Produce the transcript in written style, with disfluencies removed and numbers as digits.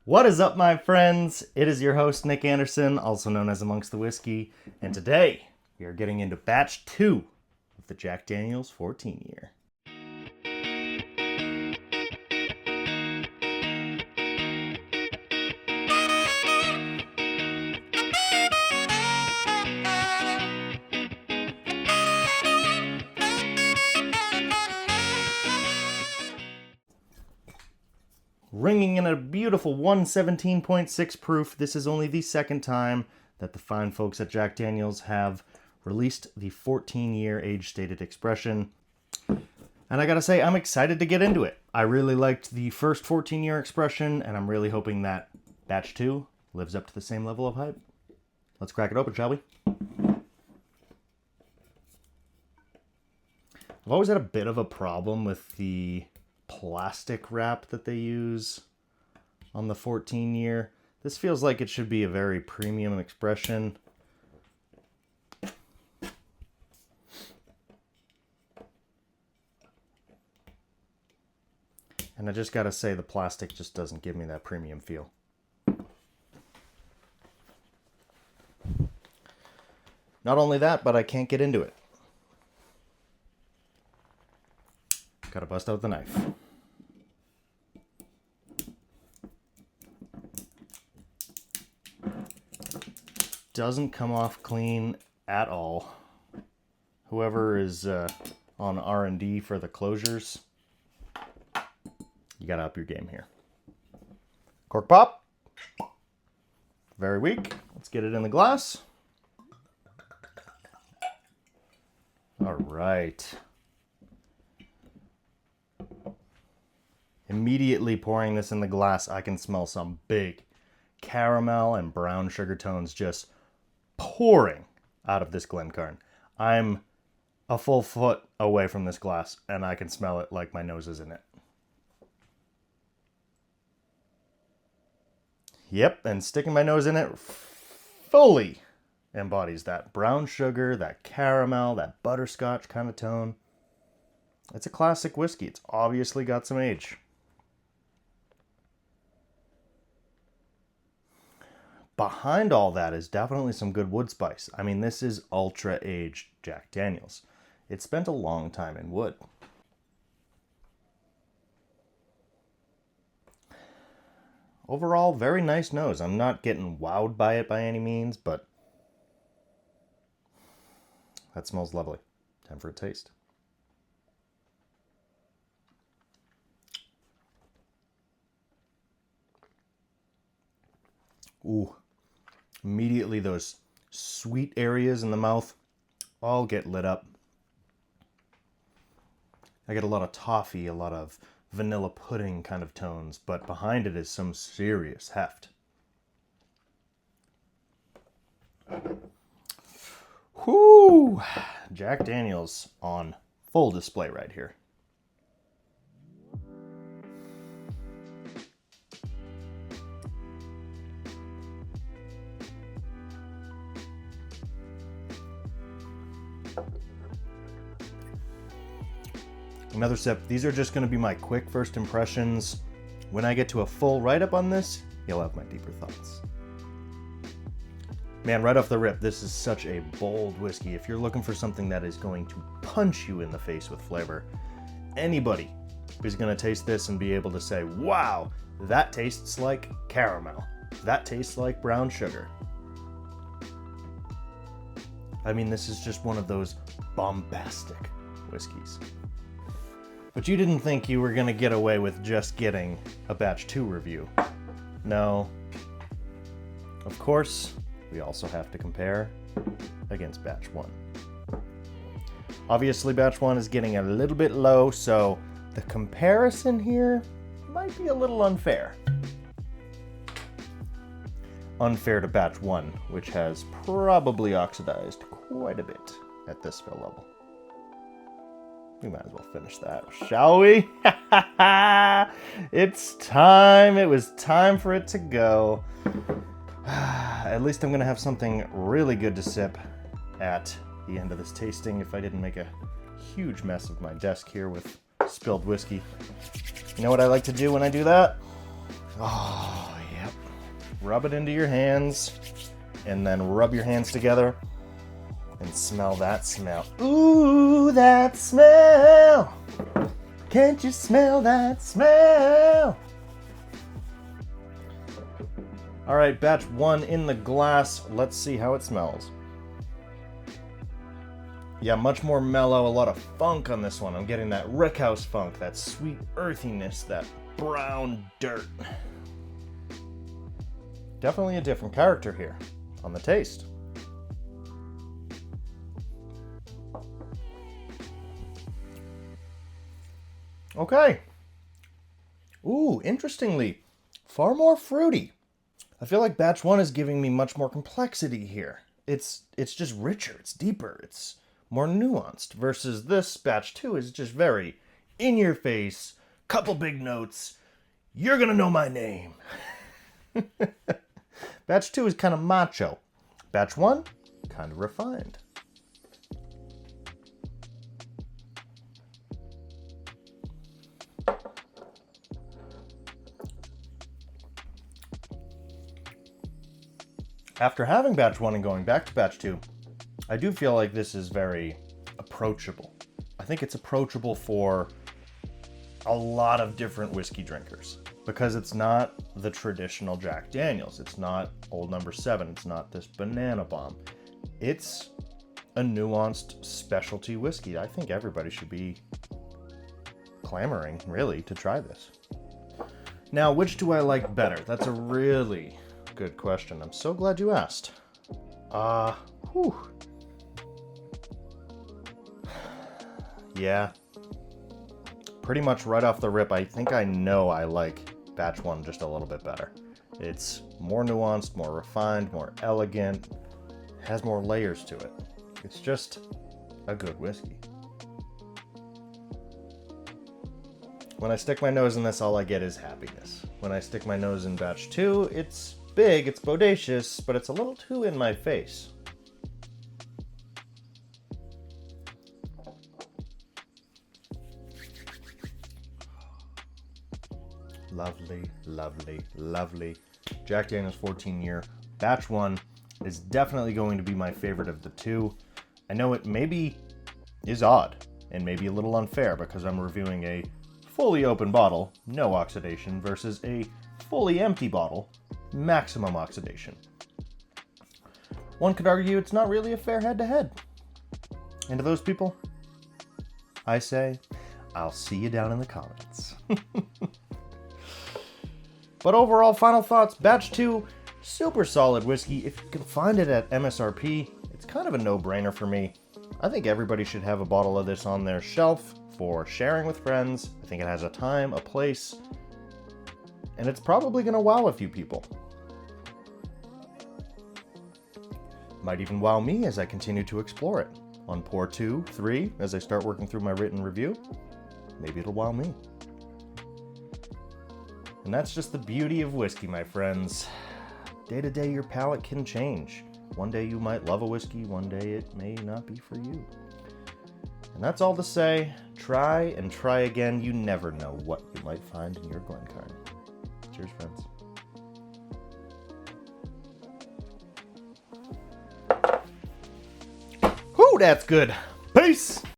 What is up, my friends? It is your host, Nick Anderson, also known as Amongst the Whiskey, and today we are getting into batch 2 of the Jack Daniel's 14 year. Ringing in a beautiful 117.6 proof, this is only the second time that the fine folks at Jack Daniel's have released the 14-year age-stated expression. And I gotta say, I'm excited to get into it. I really liked the first 14-year expression, and I'm really hoping that batch 2 lives up to the same level of hype. Let's crack it open, shall we? I've always had a bit of a problem with the plastic wrap that they use on the 14 year. This feels like it should be a very premium expression. And I just gotta say, the plastic just doesn't give me that premium feel. Not only that, but I can't get into it. Gotta bust out the knife. Doesn't come off clean at all. Whoever is on R&D for the closures, you gotta up your game here. Cork pop. Very weak. Let's get it in the glass. All right. Immediately pouring this in the glass, I can smell some big caramel and brown sugar tones just pouring out of this Glencairn. I'm a full foot away from this glass, and I can smell it like my nose is in it. Yep, and sticking my nose in it fully embodies that brown sugar, that caramel, that butterscotch kind of tone. It's a classic whiskey. It's obviously got some age. Behind all that is definitely some good wood spice. I mean, this is ultra aged Jack Daniel's. It spent a long time in wood. Overall, very nice nose. I'm not getting wowed by it by any means, but that smells lovely. Time for a taste. Ooh. Immediately those sweet areas in the mouth all get lit up. I get a lot of toffee, a lot of vanilla pudding kind of tones, but behind it is some serious heft. Whoo! Jack Daniel's on full display right here. Another sip. These are just going to be my quick first impressions. When I get to a full write-up on this, you'll have my deeper thoughts. Man, right off the rip, this is such a bold whiskey. If you're looking for something that is going to punch you in the face with flavor, anybody is going to taste this and be able to say, wow, that tastes like caramel. That tastes like brown sugar. I mean, this is just one of those bombastic whiskeys. But you didn't think you were going to get away with just getting a batch 2 review. No. Of course, we also have to compare against batch 1. Obviously, batch 1 is getting a little bit low, so the comparison here might be a little unfair. Unfair to batch 1, which has probably oxidized quite a bit at this fill level. We might as well finish that, shall we? It's time. It was time for it to go. At least I'm going to have something really good to sip at the end of this tasting if I didn't make a huge mess of my desk here with spilled whiskey. You know what I like to do when I do that? Oh, yeah. rub it into your hands, and then rub your hands together and smell that smell. Ooh, that smell! Can't you smell that smell? All right, batch 1 in the glass. Let's see how it smells. Yeah, much more mellow, a lot of funk on this one. I'm getting that rickhouse funk, that sweet earthiness, that brown dirt. Definitely a different character here on the taste. Okay. Ooh, interestingly, far more fruity. I feel like batch 1 is giving me much more complexity here. It's just richer, it's deeper, it's more nuanced, versus this batch 2 is just very in your face, couple big notes, you're gonna know my name. Batch 2 is kind of macho. Batch 1, kind of refined. After having batch 1 and going back to batch 2, I do feel like this is very approachable. I think it's approachable for a lot of different whiskey drinkers because it's not the traditional Jack Daniels. It's not Old Number 7. It's not this banana bomb. It's a nuanced specialty whiskey. I think everybody should be clamoring, really, to try this. Now, which do I like better? That's a really good question. I'm so glad you asked. Yeah. Pretty much right off the rip, I think I know I like batch 1 just a little bit better. It's more nuanced, more refined, more elegant, has more layers to it. It's just a good whiskey. When I stick my nose in this, all I get is happiness. When I stick my nose in batch 2, it's big, it's bodacious, but it's a little too in my face. Lovely, lovely, lovely. Jack Daniel's 14-year. Batch 1 is definitely going to be my favorite of the two. I know it maybe is odd and maybe a little unfair because I'm reviewing a fully open bottle, no oxidation, versus a fully empty bottle, maximum oxidation. One could argue it's not really a fair head-to-head. And to those people, I say, I'll see you down in the comments. But overall, final thoughts, batch 2, super solid whiskey. If you can find it at MSRP, it's kind of a no-brainer for me. I think everybody should have a bottle of this on their shelf for sharing with friends. I think it has a time, a place, and it's probably going to wow a few people. Might even wow me as I continue to explore it. On pour 2, 3, as I start working through my written review, maybe it'll wow me. And that's just the beauty of whiskey, my friends. Day to day, your palate can change. One day you might love a whiskey, one day it may not be for you. And that's all to say, try and try again. You never know what you might find in your Glencairn. Cheers, friends. Whew, that's good. Peace!